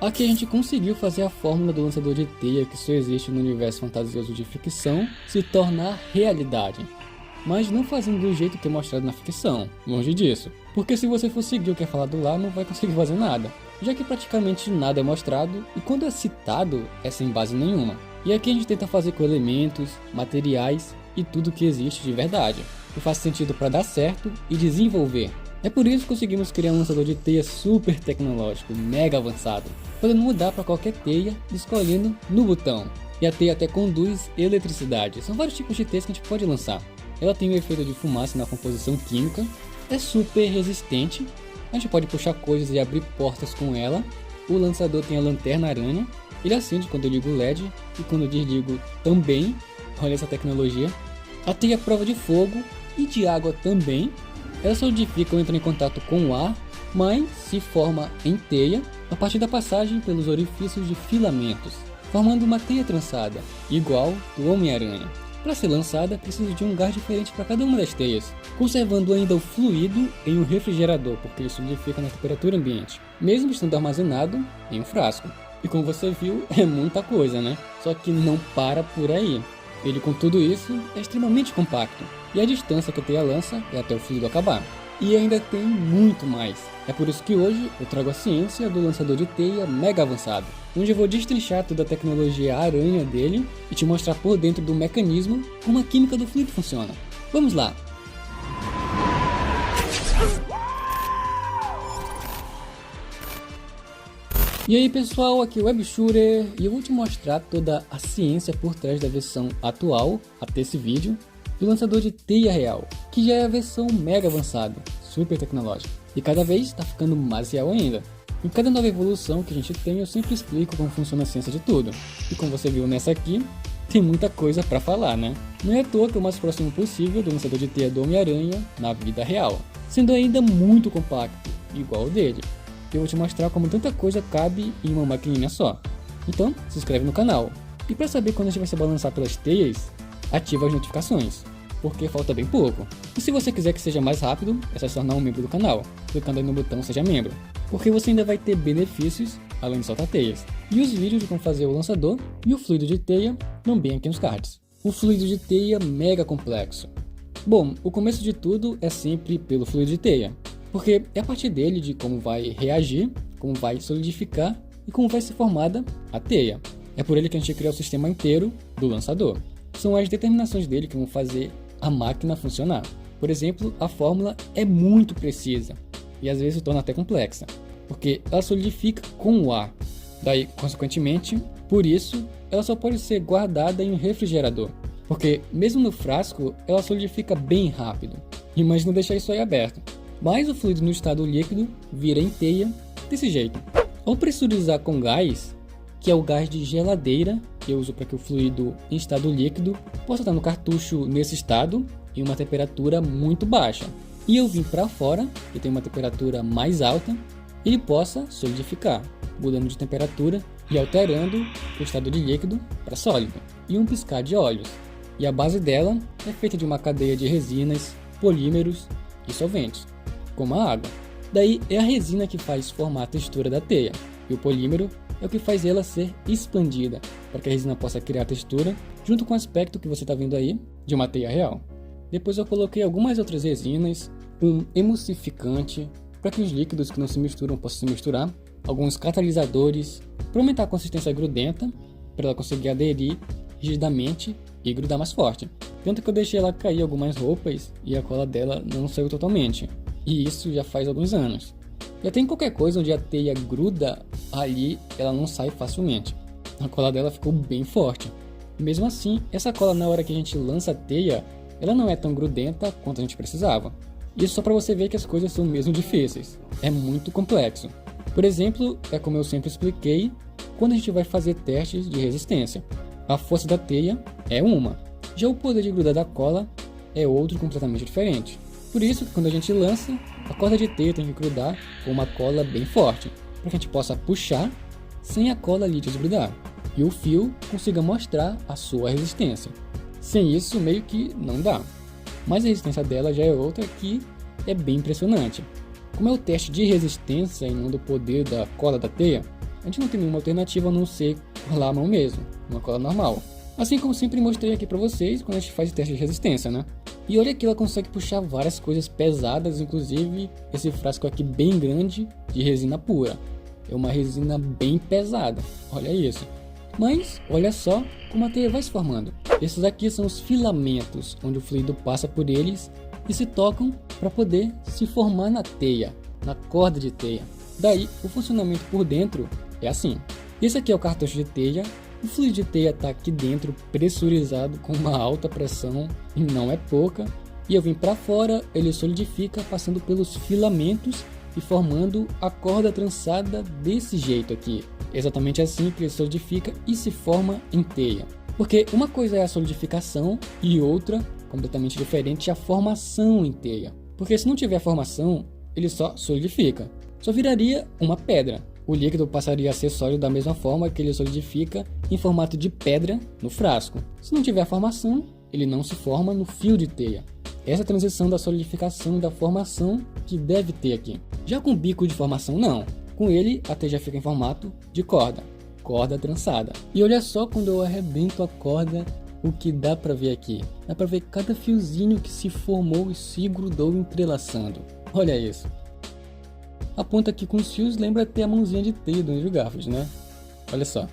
Aqui a gente conseguiu fazer a fórmula do lançador de teia que só existe no universo fantasioso de ficção se tornar realidade. Mas não fazendo do jeito que é mostrado na ficção, longe disso. Porque se você for seguir o que é falado lá, não vai conseguir fazer nada. Já que praticamente nada é mostrado, e quando é citado, é sem base nenhuma. E aqui a gente tenta fazer com elementos, materiais e tudo que existe de verdade, que faz sentido para dar certo e desenvolver. É por isso que conseguimos criar um lançador de teia super tecnológico, mega avançado, podendo mudar para qualquer teia, escolhendo no botão. E a teia até conduz eletricidade, são vários tipos de teias que a gente pode lançar. Ela tem o efeito de fumaça na composição química, é super resistente, a gente pode puxar coisas e abrir portas com ela. O lançador tem a lanterna aranha, ele acende quando eu ligo o LED e quando eu desligo também. Olha essa tecnologia. A teia é prova de fogo e de água também. Ela solidifica ou entra em contato com o ar, mas se forma em teia a partir da passagem pelos orifícios de filamentos, formando uma teia trançada, igual do Homem-Aranha. Para ser lançada, precisa de um gás diferente para cada uma das teias, conservando ainda o fluido em um refrigerador, porque ele solidifica na temperatura ambiente, mesmo estando armazenado em um frasco. E como você viu, é muita coisa, né? Só que não para por aí. Ele, com tudo isso, é extremamente compacto, e a distância que a teia lança é até o fluido acabar. E ainda tem muito mais. É por isso que hoje eu trago a ciência do lançador de teia mega avançado, onde eu vou destrinchar toda a tecnologia aranha dele e te mostrar por dentro do mecanismo como a química do fluido funciona. Vamos lá! E aí pessoal, aqui é o WebShooter e eu vou te mostrar toda a ciência por trás da versão atual, até esse vídeo, do lançador de teia real, que já é a versão mega avançada, super tecnológica, e cada vez está ficando mais real ainda. Em cada nova evolução que a gente tem, eu sempre explico como funciona a ciência de tudo, e como você viu nessa aqui, tem muita coisa para falar, né? Não é à toa que é o mais próximo possível do lançador de teia do Homem-Aranha na vida real, sendo ainda muito compacto, igual o dele. Eu vou te mostrar como tanta coisa cabe em uma maquininha só. Então, se inscreve no canal. E para saber quando a gente vai se balançar pelas teias, ativa as notificações, porque falta bem pouco. E se você quiser que seja mais rápido, é só se tornar um membro do canal, clicando aí no botão Seja Membro, porque você ainda vai ter benefícios, além de soltar teias. E os vídeos de como fazer o lançador e o fluido de teia também aqui nos cards. O fluido de teia mega complexo. Bom, o começo de tudo é sempre pelo fluido de teia, porque é a partir dele de como vai reagir, como vai solidificar e como vai ser formada a teia. É por ele que a gente cria o sistema inteiro do lançador. São as determinações dele que vão fazer a máquina funcionar. Por exemplo, a fórmula é muito precisa e às vezes se torna até complexa, porque ela solidifica com o ar. Daí, consequentemente, por isso, ela só pode ser guardada em um refrigerador, porque mesmo no frasco, ela solidifica bem rápido. Imagina deixar isso aí aberto. Mas o fluido no estado líquido vira em teia desse jeito. Ao pressurizar com gás, que é o gás de geladeira, que eu uso para que o fluido em estado líquido possa estar no cartucho nesse estado em uma temperatura muito baixa, e eu vim para fora, que tem uma temperatura mais alta, ele possa solidificar, mudando de temperatura e alterando o estado de líquido para sólido, e um piscar de olhos. E a base dela é feita de uma cadeia de resinas, polímeros e solventes, como a água. Daí é a resina que faz formar a textura da teia, e o polímero é o que faz ela ser expandida, para que a resina possa criar a textura, junto com o aspecto que você está vendo aí, de uma teia real. Depois eu coloquei algumas outras resinas, um emulsificante, para que os líquidos que não se misturam possam se misturar, alguns catalisadores, para aumentar a consistência grudenta, para ela conseguir aderir rigidamente e grudar mais forte. Tanto que eu deixei ela cair algumas roupas e a cola dela não saiu totalmente. E isso já faz alguns anos. Já tem qualquer coisa onde a teia gruda ali, ela não sai facilmente. A cola dela ficou bem forte. E mesmo assim, essa cola na hora que a gente lança a teia, ela não é tão grudenta quanto a gente precisava. Isso só para você ver que as coisas são mesmo difíceis. É muito complexo. Por exemplo, é como eu sempre expliquei, quando a gente vai fazer testes de resistência. A força da teia é uma. Já o poder de grudar da cola é outro completamente diferente. Por isso que quando a gente lança, a corda de teia tem que grudar com uma cola bem forte, para que a gente possa puxar sem a cola ali desgrudar, e o fio consiga mostrar a sua resistência. Sem isso, meio que não dá. Mas a resistência dela já é outra que é bem impressionante. Como é o teste de resistência e não do poder da cola da teia, a gente não tem nenhuma alternativa a não ser colar a mão mesmo, uma cola normal. Assim como sempre mostrei aqui pra vocês quando a gente faz o teste de resistência, né? E olha que ela consegue puxar várias coisas pesadas, inclusive esse frasco aqui bem grande de resina pura. É uma resina bem pesada, olha isso. Mas olha só como a teia vai se formando. Esses aqui são os filamentos, onde o fluido passa por eles e se tocam para poder se formar na teia, na corda de teia. Daí o funcionamento por dentro é assim. Esse aqui é o cartucho de teia. O fluido de teia está aqui dentro, pressurizado com uma alta pressão, e não é pouca. E eu vim para fora, ele solidifica passando pelos filamentos e formando a corda trançada desse jeito aqui. Exatamente assim que ele solidifica e se forma em teia. Porque uma coisa é a solidificação e outra, completamente diferente, é a formação em teia. Porque se não tiver formação, ele só solidifica. Só viraria uma pedra. O líquido passaria a ser sólido da mesma forma que ele solidifica em formato de pedra no frasco. Se não tiver formação, ele não se forma no fio de teia. Essa é a transição da solidificação e da formação que deve ter aqui. Já com o bico de formação, não. Com ele, a teia já fica em formato de corda trançada. E olha só quando eu arrebento a corda, o que dá pra ver aqui. Dá pra ver cada fiozinho que se formou e se grudou entrelaçando. Olha isso. A ponta aqui com os fios lembra ter a mãozinha de teia do Andrew Garfield, né? Olha só.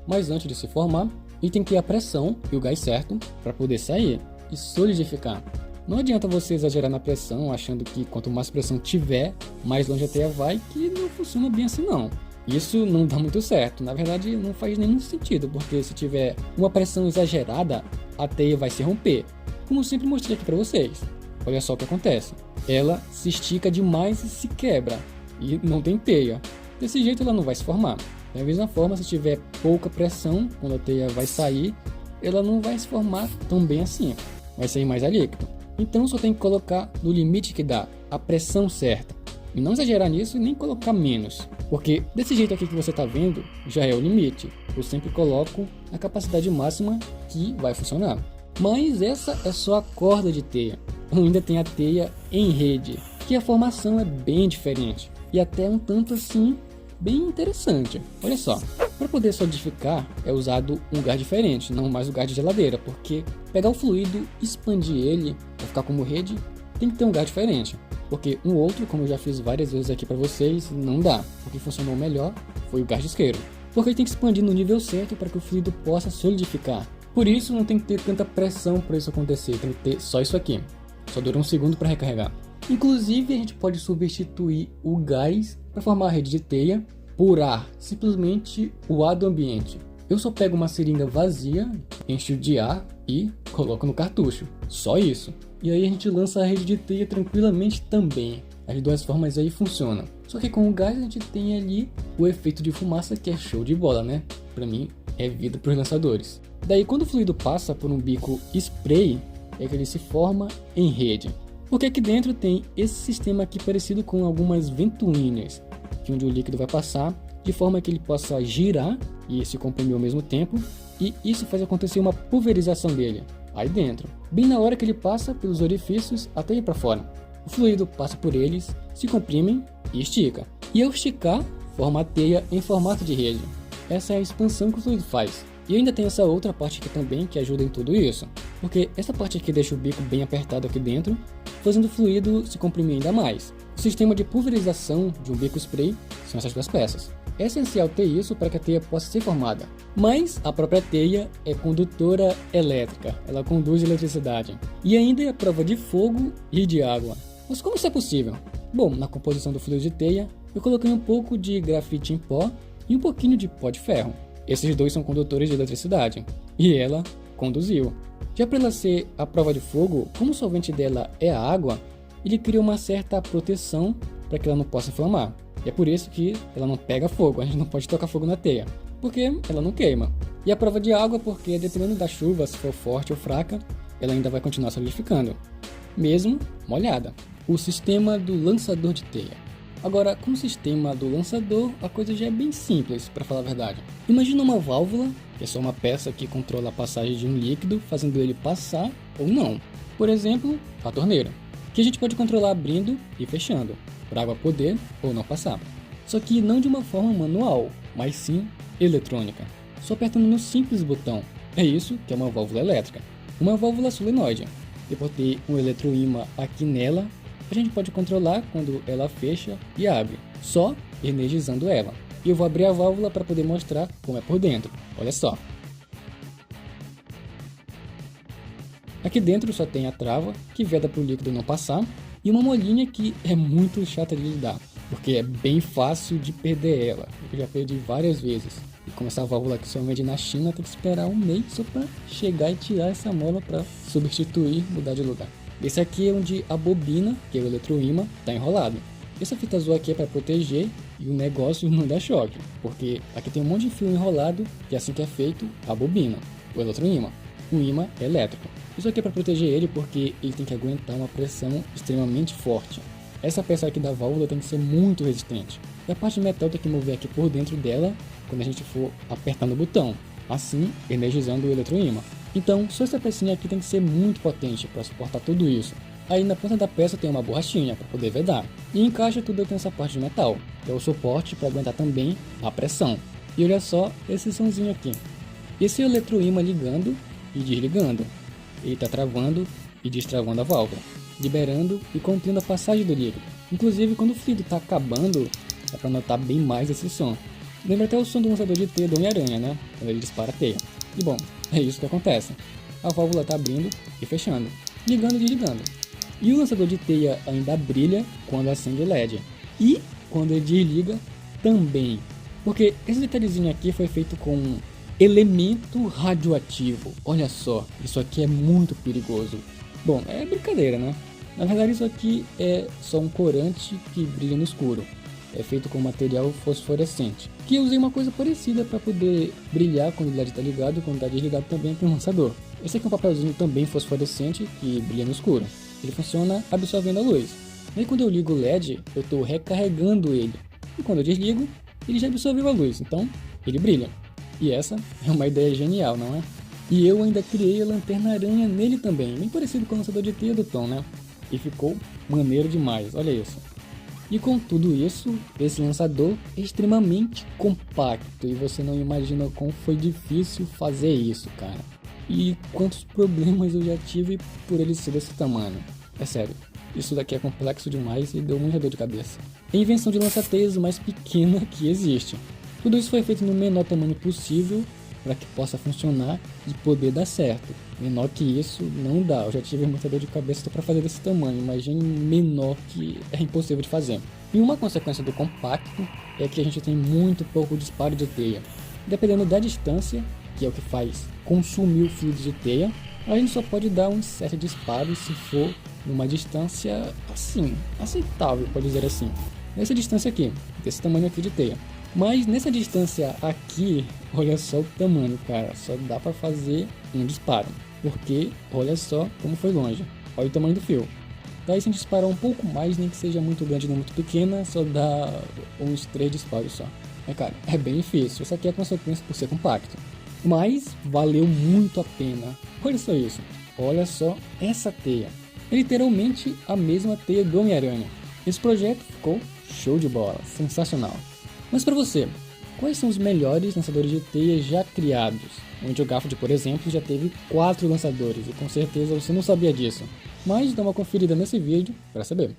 Mas antes de se formar, ele tem que ter a pressão e o gás certo para poder sair e solidificar. Não adianta você exagerar na pressão achando que quanto mais pressão tiver, mais longe a teia vai, que não funciona bem assim não. Isso não dá muito certo, na verdade não faz nenhum sentido, porque se tiver uma pressão exagerada, a teia vai se romper, como eu sempre mostrei aqui para vocês. Olha só o que acontece, ela se estica demais e se quebra, e não tem teia. Desse jeito ela não vai se formar. Da mesma forma, se tiver pouca pressão, quando a teia vai sair, ela não vai se formar tão bem assim, vai sair mais a líquido. Então só tem que colocar no limite que dá, a pressão certa. E não exagerar nisso e nem colocar menos, porque desse jeito aqui que você está vendo, já é o limite. Eu sempre coloco a capacidade máxima que vai funcionar. Mas essa é só a corda de teia. Ainda tem a teia em rede, que a formação é bem diferente e até um tanto assim bem interessante. Olha só, para poder solidificar é usado um gás diferente, não mais o gás de geladeira, porque pegar o fluido, expandir ele para ficar como rede, tem que ter um gás diferente, porque um outro, como eu já fiz várias vezes aqui para vocês, não dá. O que funcionou melhor foi o gás de isqueiro, porque ele tem que expandir no nível certo para que o fluido possa solidificar. Por isso não tem que ter tanta pressão para isso acontecer, tem que ter só isso aqui. Só dura um segundo para recarregar. Inclusive a gente pode substituir o gás para formar a rede de teia por ar, simplesmente o ar do ambiente. Eu só pego uma seringa vazia, encho de ar e coloco no cartucho. Só isso. E aí a gente lança a rede de teia tranquilamente também. As duas formas aí funcionam. Só que com o gás a gente tem ali o efeito de fumaça, que é show de bola, né? Pra mim é vida para os lançadores. Daí quando o fluido passa por um bico spray, é que ele se forma em rede. Porque aqui dentro tem esse sistema aqui parecido com algumas ventoinhas, que onde o líquido vai passar, de forma que ele possa girar e se comprimir ao mesmo tempo, e isso faz acontecer uma pulverização dele aí dentro, bem na hora que ele passa pelos orifícios até ir para fora. O fluido passa por eles, se comprimem e estica. E ao esticar, forma a teia em formato de rede. Essa é a expansão que o fluido faz. E ainda tem essa outra parte aqui também que ajuda em tudo isso, porque essa parte aqui deixa o bico bem apertado aqui dentro, fazendo o fluido se comprimir ainda mais. O sistema de pulverização de um bico spray são essas duas peças. É essencial ter isso para que a teia possa ser formada, mas a própria teia é condutora elétrica, ela conduz eletricidade, e ainda é prova de fogo e de água. Mas como isso é possível? Bom, na composição do fluido de teia, eu coloquei um pouco de grafite em pó e um pouquinho de pó de ferro. Esses dois são condutores de eletricidade, e ela conduziu. Já para ela ser a prova de fogo, como o solvente dela é a água, ele cria uma certa proteção para que ela não possa inflamar. E é por isso que ela não pega fogo, a gente não pode tocar fogo na teia, porque ela não queima. E a prova de água, porque dependendo da chuva, se for forte ou fraca, ela ainda vai continuar solidificando, mesmo molhada. O sistema do lançador de teia. Agora, com o sistema do lançador, a coisa já é bem simples, para falar a verdade. Imagina uma válvula, que é só uma peça que controla a passagem de um líquido, fazendo ele passar ou não. Por exemplo, a torneira, que a gente pode controlar abrindo e fechando, para a água poder ou não passar. só que não de uma forma manual, mas sim eletrônica, só apertando no simples botão. É isso que é uma válvula elétrica, uma válvula solenoide. E por ter um eletroímã aqui nela, a gente pode controlar quando ela fecha e abre, só energizando ela. E eu vou abrir a válvula para poder mostrar como é por dentro, olha só. Aqui dentro só tem a trava, que veda para o líquido não passar, e uma molinha que é muito chata de lidar, porque é bem fácil de perder ela. Eu já perdi várias vezes. E como essa válvula aqui somente na China, tem que esperar um mês só para chegar e tirar essa mola para substituir, mudar de lugar. Esse aqui é onde a bobina, que é o eletroímã, está enrolado. Essa fita azul aqui é para proteger e o negócio não dá choque, porque aqui tem um monte de fio enrolado, que é assim que é feito a bobina, o eletroímã. O ímã é elétrico. Isso aqui é para proteger ele porque ele tem que aguentar uma pressão extremamente forte. Essa peça aqui da válvula tem que ser muito resistente. E a parte de metal tem que mover aqui por dentro dela quando a gente for apertando o botão, assim energizando o eletroímã. Então só essa pecinha aqui tem que ser muito potente para suportar tudo isso. Aí na ponta da peça tem uma borrachinha para poder vedar. E encaixa tudo aqui nessa parte de metal, que é o suporte para aguentar também a pressão. E olha só esse somzinho aqui. Esse é o eletroímã ligando e desligando. Ele está travando e destravando a válvula, liberando e contendo a passagem do líquido. Inclusive quando o fluido está acabando, dá para notar bem mais esse som. Lembra até o som do lançador de teia do Homem-Aranha, né? Quando ele dispara a teia. E bom, é isso que acontece. A válvula está abrindo e fechando, ligando e desligando. E o lançador de teia ainda brilha quando acende o LED. E quando ele desliga também. Porque esse detalhezinho aqui foi feito com elemento radioativo. Olha só, isso aqui é muito perigoso. Bom, é brincadeira, né? Na verdade isso aqui é só um corante que brilha no escuro. É feito com material fosforescente. Que eu usei uma coisa parecida para poder brilhar quando o LED está ligado e quando está desligado também tem um lançador. Esse aqui é um papelzinho também fosforescente que brilha no escuro. Ele funciona absorvendo a luz. E quando eu ligo o LED, eu estou recarregando ele. E quando eu desligo, ele já absorveu a luz, então ele brilha. E essa é uma ideia genial, não é? E eu ainda criei a lanterna-aranha nele também, bem parecido com o lançador de teia do Tom, né? E ficou maneiro demais, olha isso. E com tudo isso, esse lançador é extremamente compacto e você não imagina como foi difícil fazer isso, cara. E quantos problemas eu já tive por ele ser desse tamanho. É sério, isso daqui é complexo demais e deu muita dor de cabeça. É a invenção de lança-teias mais pequena que existe. Tudo isso foi feito no menor tamanho possível para que possa funcionar e poder dar certo. Menor que isso não dá, eu já tive muita dor de cabeça para fazer desse tamanho, imagine menor que é impossível de fazer. E uma consequência do compacto é que a gente tem muito pouco disparo de teia. Dependendo da distância, que é o que faz consumir o fluido de teia, a gente só pode dar uns 7 disparos se for numa distância assim, aceitável, pode dizer assim. Nessa distância aqui, desse tamanho aqui de teia. Mas nessa distância aqui, olha só o tamanho, cara, só dá para fazer um disparo, porque olha só como foi longe, olha o tamanho do fio. Daí se a gente disparar um pouco mais, nem que seja muito grande nem muito pequena, só dá uns 3 disparos só. Cara, é bem difícil, isso aqui é a consequência por ser compacto, mas valeu muito a pena. Olha só isso, olha só essa teia, é literalmente a mesma teia do Homem-Aranha. Esse projeto ficou show de bola, sensacional. Mas para você, quais são os melhores lançadores de teia já criados? O Andrew Garfield, por exemplo, já teve 4 lançadores e com certeza você não sabia disso. Mas dá uma conferida nesse vídeo para saber.